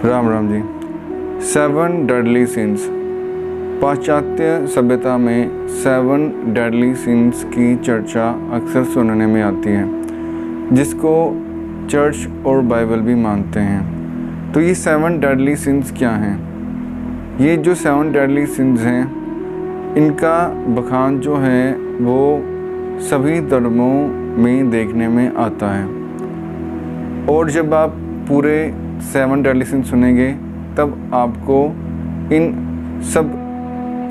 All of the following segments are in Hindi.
राम राम जी। 7 deadly since. पाश्चात्य सभ्यता में 7 डेडली सिंस की चर्चा अक्सर सुनने में आती है, जिसको चर्च और बाइबल भी मानते हैं। तो ये 7 डेडली सिंस क्या हैं? ये जो 7 डेडली सिंस हैं, इनका बखान जो है वो सभी धर्मों में देखने में आता है। और जब आप पूरे 7 डेडली सिंस सुनेंगे तब आपको इन सब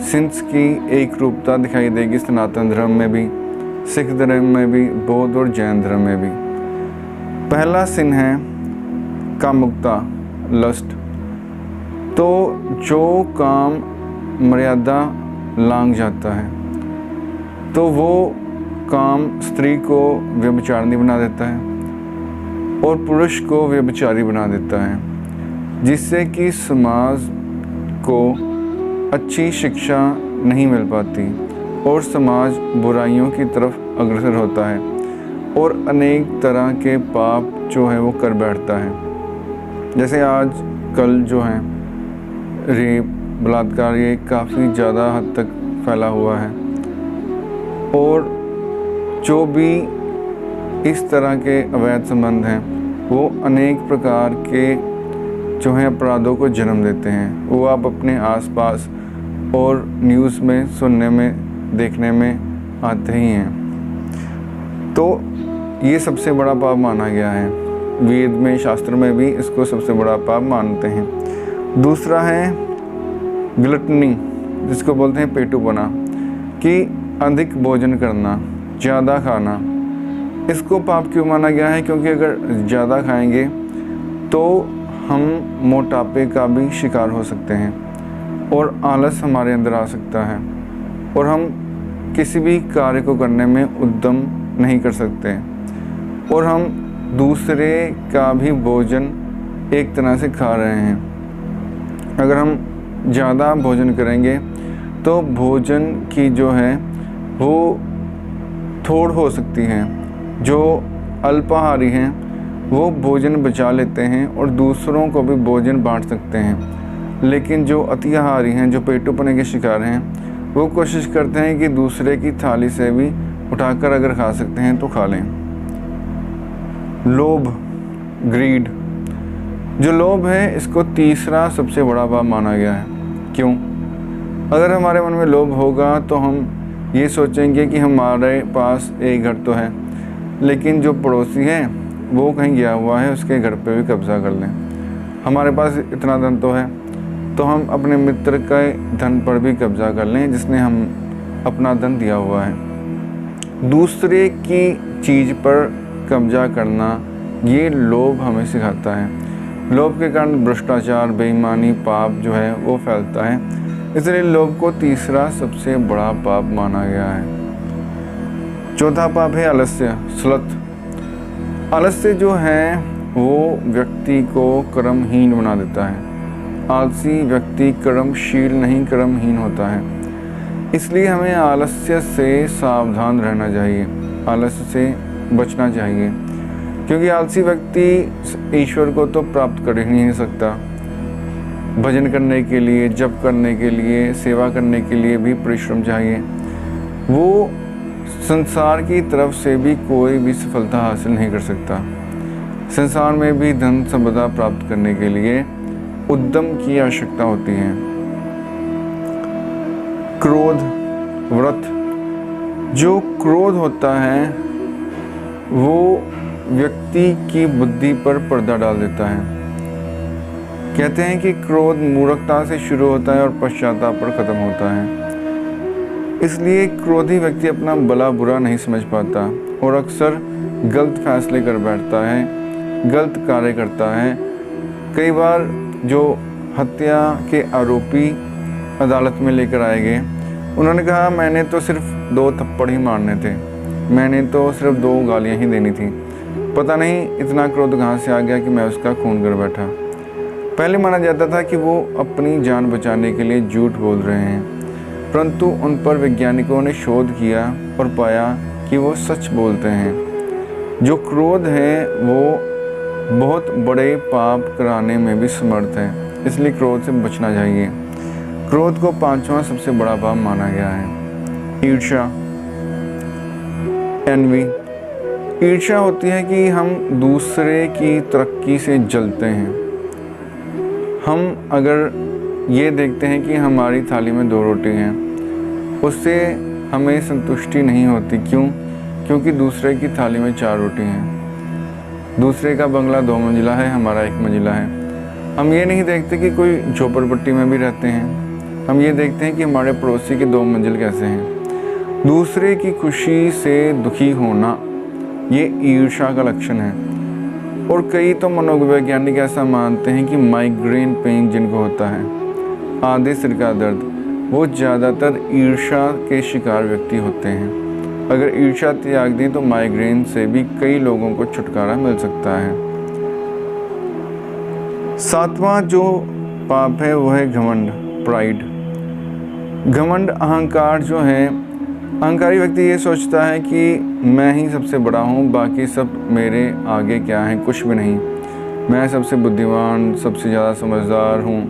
सिंस की एक रूपता दिखाई देगी। सनातन धर्म में भी, सिख धर्म में भी, बौद्ध और जैन धर्म में भी। पहला सिन है कामुकता, लस्ट। तो जो काम मर्यादा लांघ जाता है तो वो काम स्त्री को व्यभिचारिणी बना देता है और पुरुष को व्यभिचारी बना देता है, जिससे कि समाज को अच्छी शिक्षा नहीं मिल पाती और समाज बुराइयों की तरफ अग्रसर होता है और अनेक तरह के पाप जो है वो कर बैठता है। जैसे आज कल जो है रेप, बलात्कार, ये काफ़ी ज़्यादा हद तक फैला हुआ है। और जो भी इस तरह के अवैध संबंध हैं वो अनेक प्रकार के जो हैं अपराधों को जन्म देते हैं। वो आप अपने आसपास और न्यूज़ में सुनने में, देखने में आते ही हैं। तो ये सबसे बड़ा पाप माना गया है। वेद में, शास्त्र में भी इसको सबसे बड़ा पाप मानते हैं। दूसरा है ग्लटनी, जिसको बोलते हैं पेटूपना, कि अधिक भोजन करना, ज़्यादा खाना। इसको पाप क्यों माना गया है? क्योंकि अगर ज़्यादा खाएंगे तो हम मोटापे का भी शिकार हो सकते हैं और आलस हमारे अंदर आ सकता है और हम किसी भी कार्य को करने में उद्यम नहीं कर सकते और हम दूसरे का भी भोजन एक तरह से खा रहे हैं। अगर हम ज़्यादा भोजन करेंगे तो भोजन की जो है वो थोड़ हो सकती है। जो अल्पाहारी हैं वो भोजन बचा लेते हैं और दूसरों को भी भोजन बांट सकते हैं, लेकिन जो अतिआहारी हैं, जो पेटूपने के शिकार हैं, वो कोशिश करते हैं कि दूसरे की थाली से भी उठाकर अगर खा सकते हैं तो खा लें। लोभ, ग्रीड। जो लोभ है, इसको तीसरा सबसे बड़ा पाप माना गया है। क्यों? अगर हमारे मन में लोभ होगा तो हम ये सोचेंगे कि हमारे पास एक घर तो है, लेकिन जो पड़ोसी है वो कहीं गया हुआ है, उसके घर पे भी कब्ज़ा कर लें। हमारे पास इतना धन तो है, तो हम अपने मित्र के धन पर भी कब्ज़ा कर लें, जिसने हम अपना धन दिया हुआ है। दूसरे की चीज़ पर कब्ज़ा करना, ये लोभ हमें सिखाता है। लोभ के कारण भ्रष्टाचार, बेईमानी, पाप जो है वो फैलता है। इसलिए लोभ को तीसरा सबसे बड़ा पाप माना गया है। चौथा पाप है आलस्य, स्लथ। आलस्य जो है वो व्यक्ति को कर्महीन बना देता है। आलसी व्यक्ति कर्मशील नहीं, कर्महीन होता है। इसलिए हमें आलस्य से सावधान रहना चाहिए, आलस्य से बचना चाहिए, क्योंकि आलसी व्यक्ति ईश्वर को तो प्राप्त कर ही नहीं सकता। भजन करने के लिए, जप करने के लिए, सेवा करने के लिए भी परिश्रम चाहिए। वो संसार की तरफ से भी कोई भी सफलता हासिल नहीं कर सकता। संसार में भी धन संपदा प्राप्त करने के लिए उद्यम की आवश्यकता होती है। क्रोध, व्रत। जो क्रोध होता है वो व्यक्ति की बुद्धि पर पर्दा डाल देता है। कहते हैं कि क्रोध मूर्खता से शुरू होता है और पश्चाताप पर ख़त्म होता है। इसलिए क्रोधी व्यक्ति अपना भला बुरा नहीं समझ पाता और अक्सर गलत फैसले कर बैठता है, गलत कार्य करता है। कई बार जो हत्या के आरोपी अदालत में लेकर आए गए, उन्होंने कहा मैंने तो सिर्फ 2 थप्पड़ ही मारने थे, मैंने तो सिर्फ 2 गालियां ही देनी थी, पता नहीं इतना क्रोध कहाँ से आ गया कि मैं उसका खून कर बैठा। पहले माना जाता था कि वो अपनी जान बचाने के लिए झूठ बोल रहे हैं, परंतु उन पर वैज्ञानिकों ने शोध किया और पाया कि वो सच बोलते हैं। जो क्रोध है वो बहुत बड़े पाप कराने में भी समर्थ है, इसलिए क्रोध से बचना चाहिए। क्रोध को 5वां सबसे बड़ा पाप माना गया है। ईर्ष्या, एनवी। ईर्ष्या होती है कि हम दूसरे की तरक्की से जलते हैं। हम अगर ये देखते हैं कि हमारी थाली में 2 रोटी हैं, उससे हमें संतुष्टि नहीं होती। क्यों? क्योंकि दूसरे की थाली में 4 रोटी हैं। दूसरे का बंगला 2 मंजिला है, हमारा 1 मंजिला है। हम ये नहीं देखते कि कोई झोपड़पट्टी में भी रहते हैं। हम ये देखते हैं कि हमारे पड़ोसी के 2 मंजिल कैसे हैं। दूसरे की खुशी से दुखी होना ये ईर्ष्या का लक्षण है। और कई तो मनोवैज्ञानिक ऐसा मानते हैं कि माइग्रेन पेन जिनको होता है, आधे सिर का दर्द, वो ज़्यादातर ईर्ष्या के शिकार व्यक्ति होते हैं। अगर ईर्ष्या त्याग दें तो माइग्रेन से भी कई लोगों को छुटकारा मिल सकता है। 7वां जो पाप है वो है घमंड, प्राइड। घमंड अहंकार जो है, अहंकारी व्यक्ति ये सोचता है कि मैं ही सबसे बड़ा हूँ, बाकी सब मेरे आगे क्या है, कुछ भी नहीं। मैं सबसे बुद्धिमान, सबसे ज़्यादा समझदार हूँ,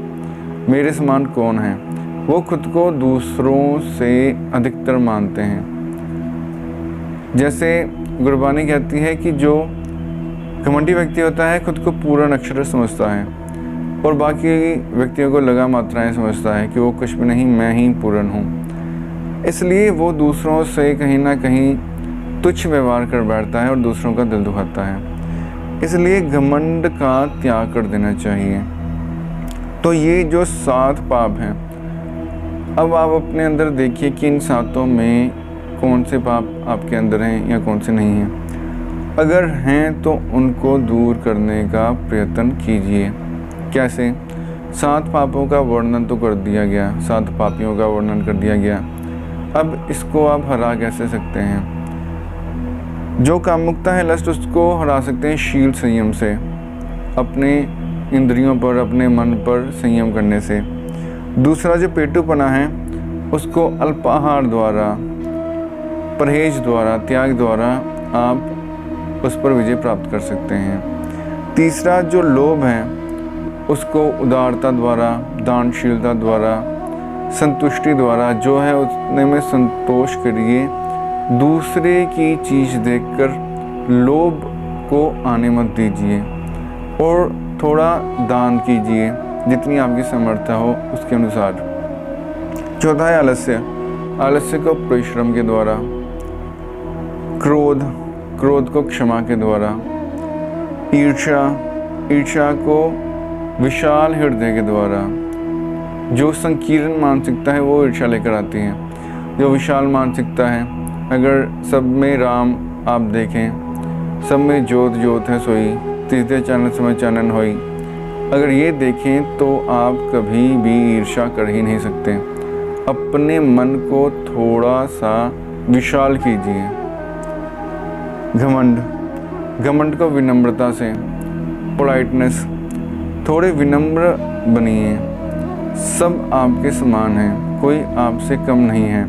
मेरे समान कौन है। वो खुद को दूसरों से अधिकतर मानते हैं। जैसे गुरबानी कहती है कि जो घमंडी व्यक्ति होता है खुद को पूर्ण अक्षर समझता है और बाकी व्यक्तियों को लगा मात्राएं समझता है कि वो कुछ भी नहीं, मैं ही पूर्ण हूँ। इसलिए वो दूसरों से कहीं ना कहीं तुच्छ व्यवहार कर बैठता है और दूसरों का दिल दुखाता है। इसलिए घमंड का त्याग कर देना चाहिए। तो ये जो 7 पाप हैं, अब आप अपने अंदर देखिए कि इन 7 में कौन से पाप आपके अंदर हैं या कौन से नहीं हैं। अगर हैं तो उनको दूर करने का प्रयत्न कीजिए। कैसे? 7 पापों का वर्णन तो कर दिया गया, 7 पापियों का वर्णन कर दिया गया। अब इसको आप हरा कैसे सकते हैं? जो कामुकता है, लस्ट, उसको हरा सकते हैं शील संयम से, अपने इंद्रियों पर, अपने मन पर संयम करने से। दूसरा जो पेटूपना है, उसको अल्पाहार द्वारा, परहेज द्वारा, त्याग द्वारा आप उस पर विजय प्राप्त कर सकते हैं। तीसरा जो लोभ है, उसको उदारता द्वारा, दानशीलता द्वारा, संतुष्टि द्वारा, जो है उतने में संतोष करिए। दूसरे की चीज़ देखकर लोभ को आने मत दीजिए और थोड़ा दान कीजिए जितनी आपकी समर्थ हो उसके अनुसार। चौथा है आलस्य। आलस्य को परिश्रम के द्वारा, क्रोध को क्षमा के द्वारा, ईर्ष्या को विशाल हृदय के द्वारा। जो संकीर्ण मानसिकता है वो ईर्ष्या लेकर आती है। जो विशाल मानसिकता है, अगर सब में राम आप देखें, सब में ज्योत है सोई, तीसरे चानन समय चानन होई, अगर ये देखें तो आप कभी भी ईर्ष्या कर ही नहीं सकते। अपने मन को थोड़ा सा विशाल कीजिए। घमंड को विनम्रता से, पोलाइटनेस, थोड़े विनम्र बनिए। सब आपके समान हैं, कोई आपसे कम नहीं है।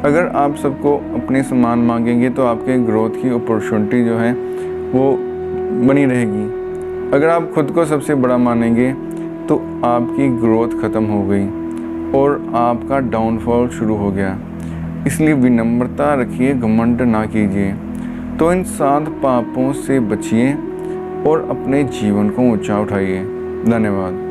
अगर आप सबको अपने समान मांगेंगे तो आपके ग्रोथ की अपॉर्चुनिटी जो है वो बनी रहेगी। अगर आप खुद को सबसे बड़ा मानेंगे तो आपकी ग्रोथ ख़त्म हो गई और आपका डाउनफॉल शुरू हो गया। इसलिए विनम्रता रखिए, घमंड ना कीजिए। तो इन 7 पापों से बचिए और अपने जीवन को ऊंचा उठाइए। धन्यवाद।